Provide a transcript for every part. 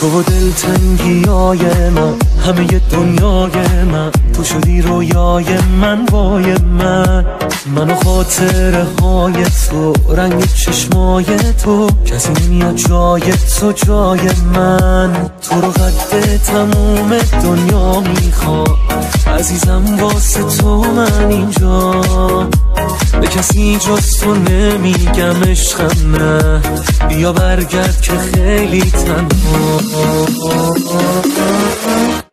تو و دلتنگیای من، همه دنیای من، تو شدی رویای من، وای من و خاطره های تو، رنگ چشمای تو، کسی نمیاد جای تو جای من. تو رو قد تموم دنیا میخوام عزیزم، واسه تو من اینجا، به کسی جز تو نمیگم عشقم نه، بیا برگرد که خیلی تنها.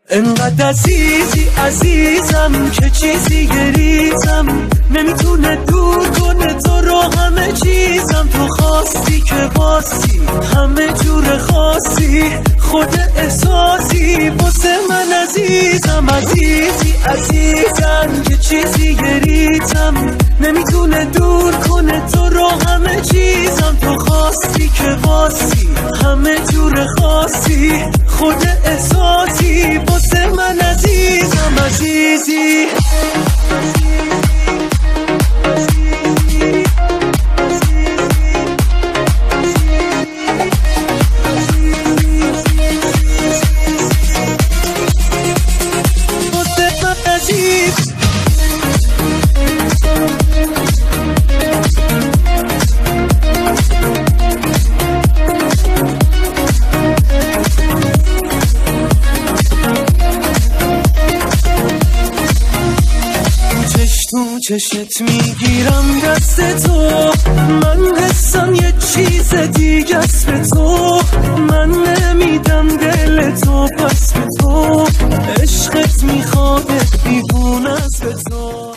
انقدر عزیزی عزیزم که چیزی گریزم نمیتونه دور کنه تو رو، همه چیزم تو خواستی که باسی، همه جور خاصی، خود احساسی واسه من عزیزم. عزیزی عزیزم که چیزی گریزم نمیتونه دور کنه تو رو، همه چیزم تو خواستی که باسی، همه جور خاصی، خود احساسی واسه من عزیزم. عزیزی چشت میگیرم دست تو، من حسم یه چیز دیگه است به تو، من نمیدم دل تو پس به تو، عشقت میخواد دیوونه است به تو.